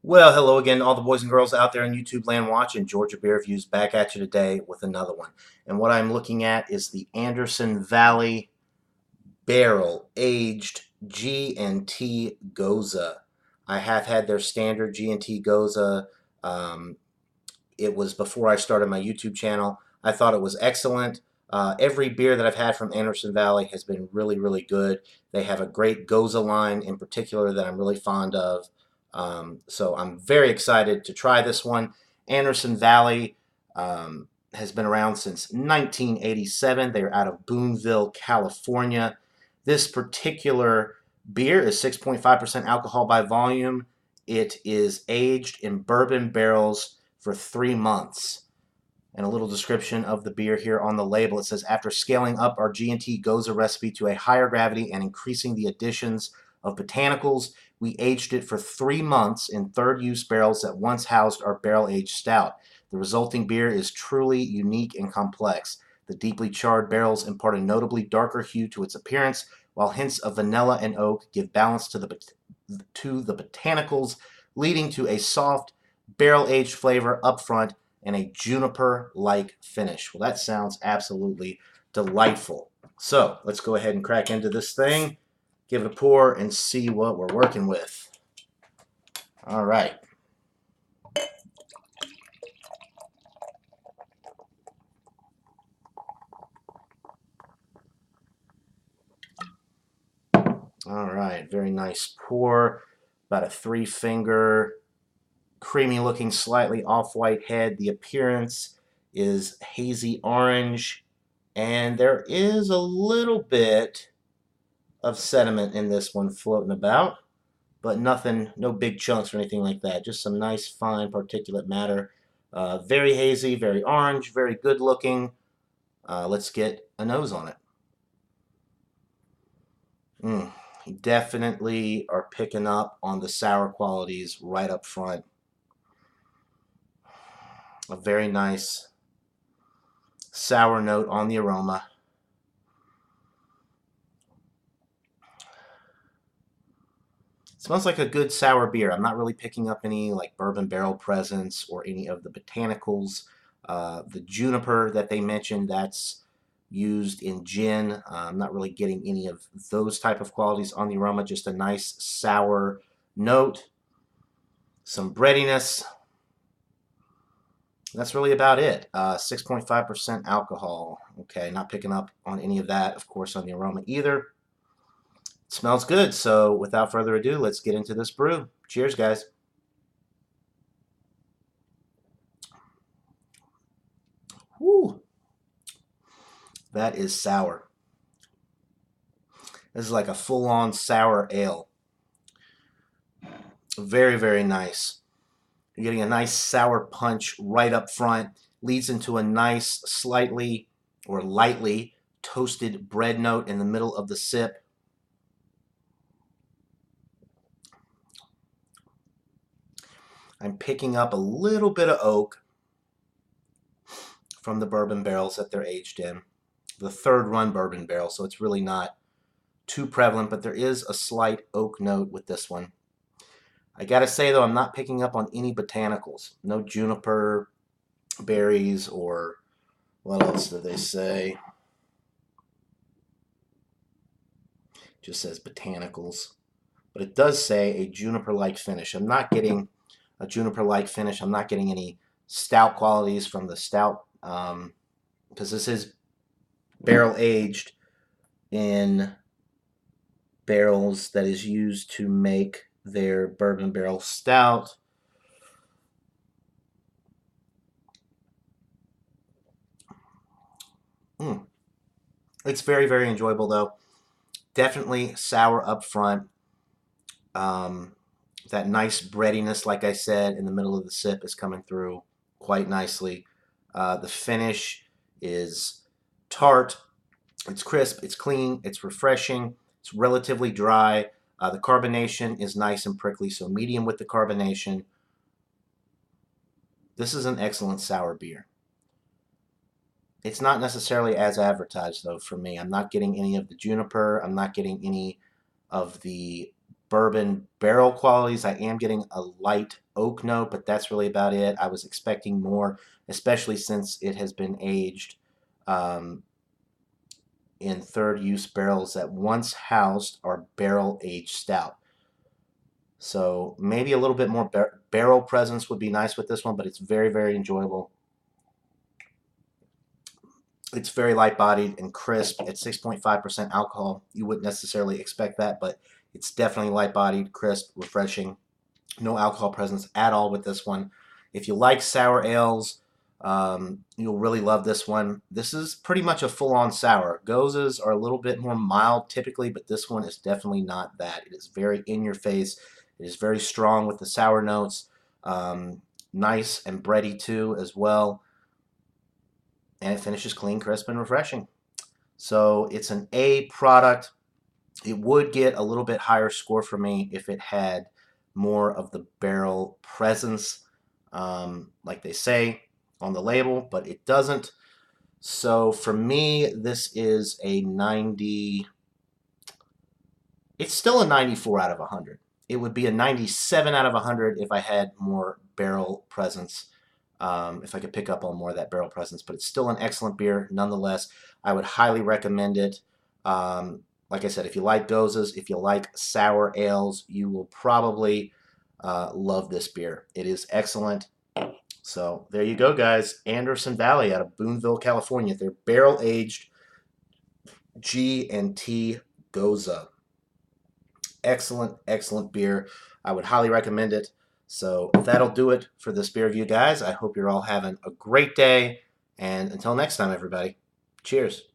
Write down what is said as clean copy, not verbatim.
Well, hello again, all the boys and girls out there in YouTube land watching. Georgia Beer Reviews back at you today with another one. And what I'm looking at is the Anderson Valley Barrel Aged G&T Gose. I have had their standard G&T Gose. Um, it was before I started my YouTube channel. I thought it was excellent. Every beer that I've had from Anderson Valley has been really, really good. They have a great Gose line in particular that I'm really fond of. So I'm very excited to try this one. Anderson Valley has been around since 1987. They're out of Boonville, California. This particular beer is 6.5% alcohol by volume. It is aged in bourbon barrels for 3 months. And a little description of the beer here on the label. It says, after scaling up our G&T Gose recipe to a higher gravity and increasing the additions of botanicals, we aged it for 3 months in third-use barrels that once housed our barrel-aged stout. The resulting beer is truly unique and complex. The deeply charred barrels impart a notably darker hue to its appearance, while hints of vanilla and oak give balance to the botanicals, leading to a soft, barrel-aged flavor up front and a juniper-like finish. Well, that sounds absolutely delightful. So let's go ahead and crack into this thing, give it a pour, and see what we're working with. All right. All right, very nice pour. About a 3-finger, creamy looking, slightly off-white head. The appearance is hazy orange, and there is a little bit of sediment in this one floating about, but nothing, no big chunks or anything like that. Just some nice fine particulate matter. Very hazy, very orange, very good looking. Let's get a nose on it. You definitely are picking up on the sour qualities right up front. A very nice sour note on the aroma. Smells like a good sour beer. I'm not really picking up any like bourbon barrel presence or any of the botanicals. The juniper that they mentioned, that's used in gin. I'm not really getting any of those type of qualities on the aroma. Just a nice sour note, some breadiness. That's really about it. 6.5% alcohol. Okay, not picking up on any of that, of course, on the aroma either. Smells good. So without further ado, let's get into this brew. Cheers, guys. Whew. That is sour. This is like a full-on sour ale. Very, very nice. You're getting a nice sour punch right up front. Leads into a nice, slightly or lightly toasted bread note in the middle of the sip. I'm picking up a little bit of oak from the bourbon barrels that they're aged in. The third run bourbon barrel, so it's really not too prevalent, but there is a slight oak note with this one. I gotta say though, I'm not picking up on any botanicals. No juniper berries or what else do they say? Just says botanicals. But it does say a juniper-like finish. I'm not getting a juniper-like finish. I'm not getting any stout qualities from the stout because this is barrel aged in barrels that is used to make their bourbon barrel stout. It's very, very enjoyable though. Definitely sour up front. That nice breadiness, like I said, in the middle of the sip is coming through quite nicely. The finish is tart. It's crisp. It's clean. It's refreshing. It's relatively dry. The carbonation is nice and prickly, so medium with the carbonation. This is an excellent sour beer. It's not necessarily as advertised, though, for me. I'm not getting any of the juniper. I'm not getting any of the bourbon barrel qualities. I am getting a light oak note, but that's really about it. I was expecting more, especially since it has been aged in third use barrels that once housed our barrel aged stout. So maybe a little bit more barrel presence would be nice with this one, but it's very, very enjoyable. It's very light bodied and crisp at 6.5% alcohol. You wouldn't necessarily expect that, but it's definitely light bodied, crisp, refreshing. No alcohol presence at all with this one. If you like sour ales, you'll really love this one. This is pretty much a full-on sour. Goses are a little bit more mild typically, but this one is definitely not that. It is very in your face. It is very strong with the sour notes. Nice and bready too as well. And it finishes clean, crisp, and refreshing. So it's an A product. It would get a little bit higher score for me if it had more of the barrel presence, like they say on the label, but it doesn't. So for me, this is a 90. It's still a 94 out of 100. It would be a 97 out of 100 if I had more barrel presence, if I could pick up on more of that barrel presence. But it's still an excellent beer nonetheless. I would highly recommend it. Like I said, if you like Goses, if you like sour ales, you will probably love this beer. It is excellent. So there you go, guys. Anderson Valley out of Boonville, California. They're barrel-aged G&T Gose. Excellent, excellent beer. I would highly recommend it. So that'll do it for this beer review, guys. I hope you're all having a great day. And until next time, everybody, cheers.